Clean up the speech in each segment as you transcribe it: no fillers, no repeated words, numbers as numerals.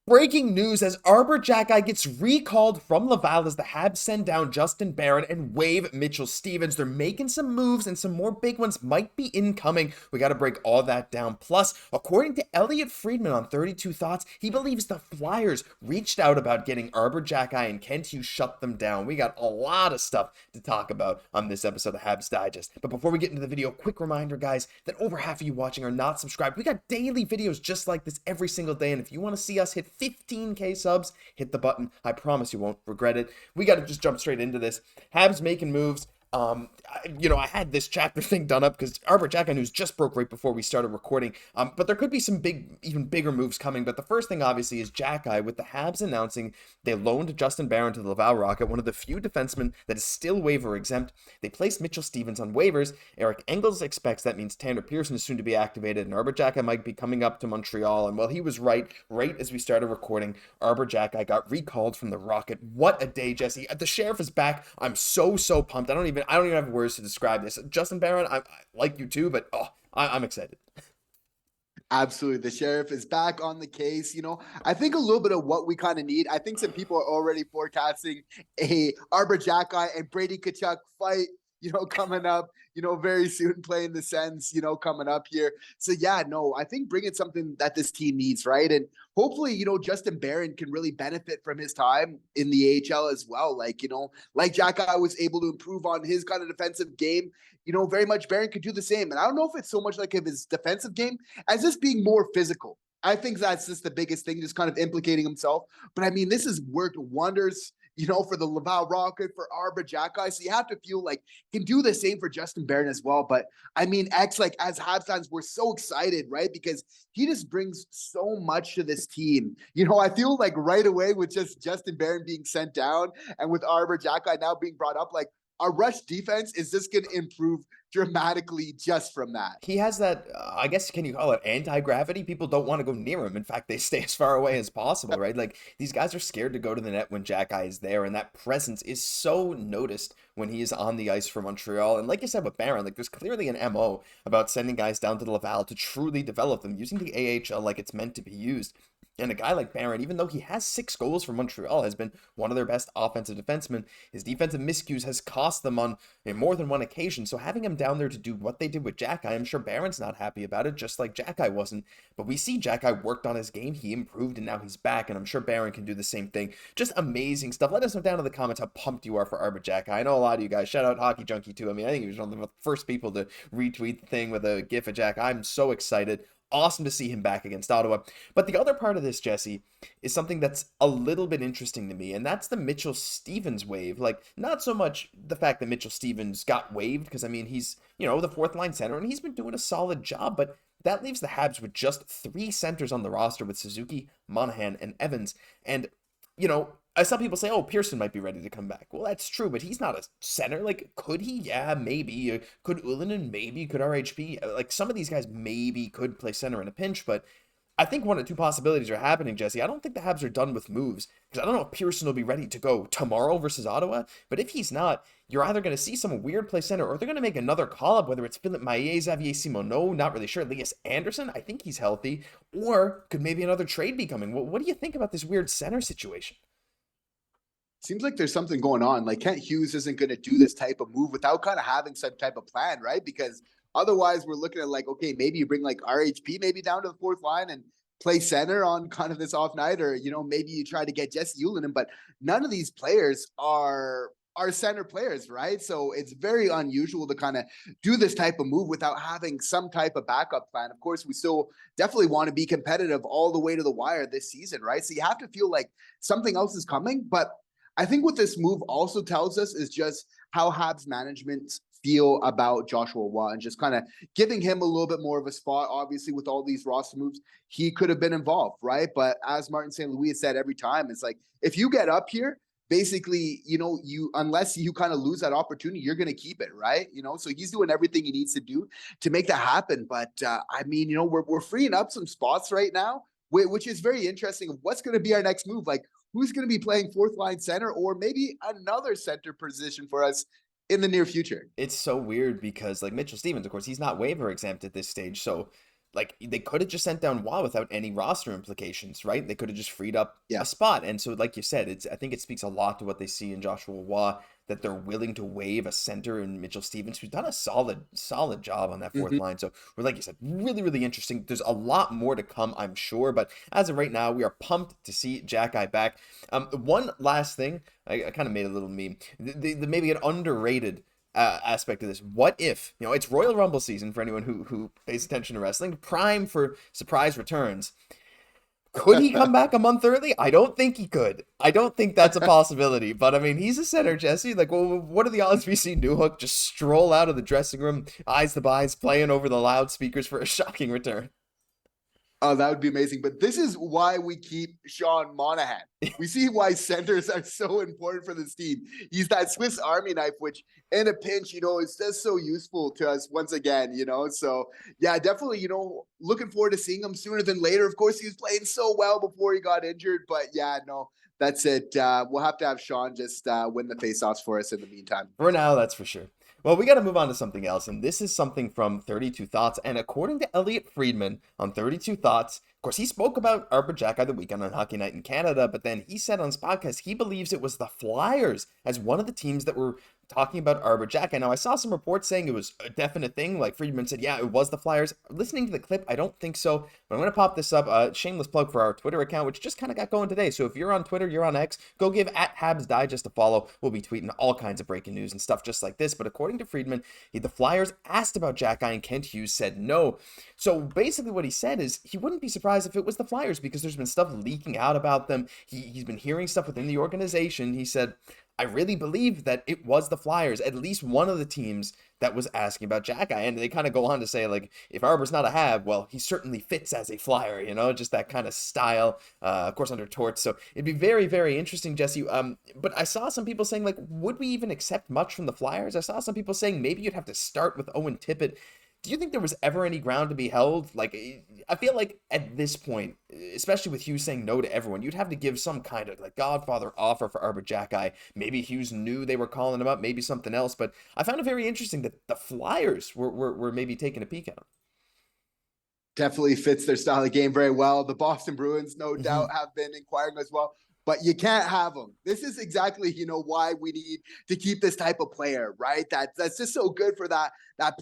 Breaking news as Arber XHEKAJ gets recalled from Laval as the Habs send down Justin Barron and waive Mitchell Stevens. They're making some moves and some more big ones might be incoming. We got to break all that down. Plus, according to Elliotte Friedman on 32 Thoughts, he believes the Flyers reached out about getting Arber XHEKAJ and Kent Hughes shut them down. We got a lot of stuff to talk about on this episode of Habs Digest. But before we get into the video, quick reminder, guys, that over half of you watching are not subscribed. We got daily videos just like this every single day, and if you want to see us hit 15K subs, hit the button. I promise you won't regret it. We got to just jump straight into this. Habs making moves. I had this chapter thing done up because Arber XHEKAJ news just broke right before we started recording. But there could be some even bigger moves coming. But the first thing, obviously, is XHEKAJ, with the Habs announcing they loaned Justin Barron to the Laval Rocket, one of the few defensemen that is still waiver exempt. They placed Mitchell Stevens on waivers. Eric Engels expects that means Tanner Pearson is soon to be activated, and Arber XHEKAJ might be coming up to Montreal. And while he was right as we started recording, Arber XHEKAJ got recalled from the Rocket. What a day, Jesse. The Sheriff is back. I'm so pumped. I don't even have words to describe this. Justin Barron, I like you too, but I'm excited. Absolutely. The Sheriff is back on the case. I think a little bit of what we kind of need. I think some people are already forecasting a Arber XHEKAJ and Brady Tkachuk fight, coming up, very soon, playing the Sens, coming up here. So yeah, no, I think bringing something that this team needs, right? And hopefully, Justin Barron can really benefit from his time in the AHL as well. Like XHEKAJ was able to improve on his kind of defensive game, very much Barron could do the same. And I don't know if it's so much like of his defensive game as just being more physical. I think that's just the biggest thing, just kind of implicating himself. But I mean, this has worked wonders, for the Laval Rocket, for Arber XHEKAJ. So you have to feel like he can do the same for Justin Barron as well. But I mean, as Habs fans, we're so excited, right? Because he just brings so much to this team. I feel like right away with just Justin Barron being sent down and with Arber XHEKAJ now being brought up, like our rush defense is just going to improve dramatically just from that. He has that, I guess, can you call it anti-gravity? People don't want to go near him. In fact, they stay as far away as possible, right? Like, these guys are scared to go to the net when XHEKAJ is there, and that presence is so noticed when he is on the ice for Montreal. And like you said with Barron, like, there's clearly an MO about sending guys down to the Laval to truly develop them, using the AHL like it's meant to be used. And a guy like Barron, even though he has 6 goals for Montreal, has been one of their best offensive defensemen. His defensive miscues has cost them on more than one occasion. So having him down there to do what they did with XHEKAJ, I'm sure Barron's not happy about it, just like XHEKAJ wasn't. But we see XHEKAJ worked on his game, he improved, and now he's back. And I'm sure Barron can do the same thing. Just amazing stuff. Let us know down in the comments how pumped you are for Arber XHEKAJ. I know a lot of you guys. Shout out Hockey Junkie too. I mean, I think he was one of the first people to retweet the thing with a gif of XHEKAJ. I'm so excited. Awesome to see him back against Ottawa. But the other part of this, Jesse, is something that's a little bit interesting to me, and that's the Mitchell Stevens wave. Like, not so much the fact that Mitchell Stevens got waived, because, I mean, he's, the fourth line center, and he's been doing a solid job, but that leaves the Habs with just 3 centers on the roster with Suzuki, Monahan, and Evans. And, some people say, oh, Pearson might be ready to come back. Well, that's true, but he's not a center. Like, could he? Yeah, maybe. Could Ullinen? Maybe. Could RHP? Like, some of these guys maybe could play center in a pinch, but I think one of 2 possibilities are happening, Jesse. I don't think the Habs are done with moves, because I don't know if Pearson will be ready to go tomorrow versus Ottawa, but if he's not, you're either going to see some weird play center, or they're going to make another call-up, whether it's Filip Maillet, Xavier Simoneau, not really sure, Elias Anderson, I think he's healthy, or could maybe another trade be coming? What do you think about this weird center situation? Seems like there's something going on. Like Kent Hughes isn't going to do this type of move without kind of having some type of plan, right? Because otherwise we're looking at like, okay, maybe you bring like RHP maybe down to the 4th line and play center on kind of this off night, or, maybe you try to get Jesse Ullinen, but none of these players are center players, right? So it's very unusual to kind of do this type of move without having some type of backup plan. Of course, we still definitely want to be competitive all the way to the wire this season, right? So you have to feel like something else is coming, but I think what this move also tells us is just how Habs management feel about Joshua Watt and just kind of giving him a little bit more of a spot. Obviously, with all these roster moves, he could have been involved, right? But as Martin St. Louis has said every time, it's like, if you get up here, basically, unless you kind of lose that opportunity, you're going to keep it, right? So he's doing everything he needs to do to make that happen. But I mean, we're freeing up some spots right now, which is very interesting of what's going to be our next move. Like, who's going to be playing 4th line center, or maybe another center position for us in the near future? It's so weird because, like, Mitchell Stevens, of course, he's not waiver exempt at this stage, so like they could have just sent down Waugh without any roster implications, right? They could have just freed up Yeah. a spot. And so, like you said, I think it speaks a lot to what they see in Joshua Waugh, that they're willing to waive a center in Mitchell Stevens, who's done a solid job on that fourth line. So we're, like you said, really, really interesting. There's a lot more to come, I'm sure. But as of right now, we are pumped to see Xhekaj back. One last thing, I kind of made a little meme. The maybe an underrated aspect of this. What if, it's Royal Rumble season for anyone who pays attention to wrestling, prime for surprise returns. Could he come back a month early? I don't think he could. I don't think that's a possibility. But I mean, he's a center, Jesse. Like, well, what are the odds we see Newhook just stroll out of the dressing room, eyes the buys, playing over the loudspeakers for a shocking return? Oh, that would be amazing. But this is why we keep Sean Monahan. We see why centers are so important for this team. He's that Swiss Army knife, which in a pinch, is just so useful to us once again, So, yeah, definitely, looking forward to seeing him sooner than later. Of course, he was playing so well before he got injured. But, yeah, no, that's it. We'll have to have Sean just win the faceoffs for us in the meantime. For now, that's for sure. Well, we got to move on to something else, and this is something from 32 Thoughts, and according to Elliotte Friedman on 32 Thoughts, of course, he spoke about Arber Xhekaj the weekend on Hockey Night in Canada, but then he said on his podcast he believes it was the Flyers as one of the teams that were talking about Arber Xhekaj. Now, I saw some reports saying it was a definite thing, like Friedman said, yeah, it was the Flyers. Listening to the clip, I don't think so, but I'm going to pop this up. Shameless plug for our Twitter account, which just kind of got going today. So if you're on Twitter, you're on X, go give @Habs Digest a follow. We'll be tweeting all kinds of breaking news and stuff just like this. But according to Friedman, the Flyers asked about Xhekaj and Kent Hughes said no. So basically what he said is he wouldn't be surprised if it was the Flyers because there's been stuff leaking out about them. He's been hearing stuff within the organization. He said, I really believe that it was the Flyers, at least one of the teams that was asking about Xhekaj. And they kind of go on to say, like, if Arber's not a Hab, well, he certainly fits as a Flyer, just that kind of style, of course, under Torts. So it'd be very, very interesting, Jesse. But I saw some people saying, like, would we even accept much from the Flyers? I saw some people saying maybe you'd have to start with Owen Tippett. Do you think there was ever any ground to be held? Like, I feel like at this point, especially with Hughes saying no to everyone, you'd have to give some kind of like Godfather offer for Arber Xhekaj. Maybe Hughes knew they were calling him up, maybe something else. But I found it very interesting that the Flyers were maybe taking a peek at him. Definitely fits their style of game very well. The Boston Bruins, no doubt, have been inquiring as well. But you can't have them. This is exactly, why we need to keep this type of player, right? That's just so good for that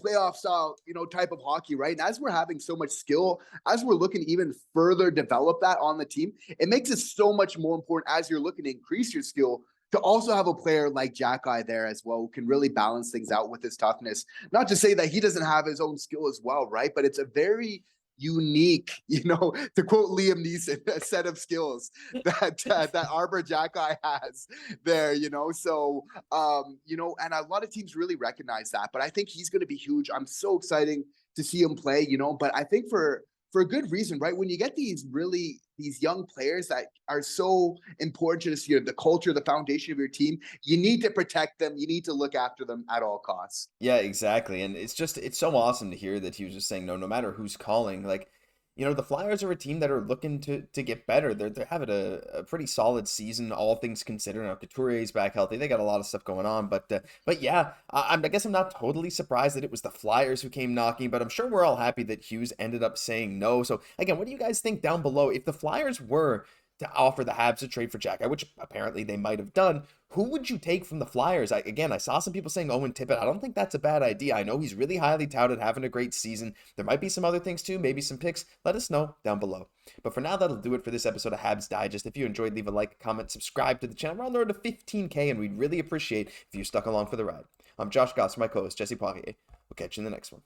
playoff style, type of hockey, right? And as we're having so much skill, as we're looking to even further develop that on the team, it makes it so much more important as you're looking to increase your skill to also have a player like Xhekaj there as well who can really balance things out with his toughness. Not to say that he doesn't have his own skill as well, right? But it's a very unique, to quote Liam Neeson, a set of skills that Arber Xhekaj has there, So, and a lot of teams really recognize that. But I think he's going to be huge. I'm so excited to see him play, But I think for a good reason, right? When you get these young players that are so important to this, the culture, the foundation of your team, you need to protect them. You need to look after them at all costs. Yeah, exactly. And it's so awesome to hear that he was just saying no matter who's calling. Like, the Flyers are a team that are looking to get better. They're having a pretty solid season, all things considered. Now, Couturier's back healthy. They got a lot of stuff going on. But yeah, I guess I'm not totally surprised that it was the Flyers who came knocking, but I'm sure we're all happy that Hughes ended up saying no. So again, what do you guys think down below? If the Flyers were to offer the Habs a trade for Xhekaj, which apparently they might have done, who would you take from the Flyers? I saw some people saying Owen Tippett. I don't think that's a bad idea. I know he's really highly touted, having a great season. There might be some other things too, maybe some picks. Let us know down below. But for now, that'll do it for this episode of Habs Digest. If you enjoyed, leave a like, comment, subscribe to the channel. We're on the road to 15K, and we'd really appreciate if you stuck along for the ride. I'm Josh Gosse, my co-host, Jesse Poirier. We'll catch you in the next one.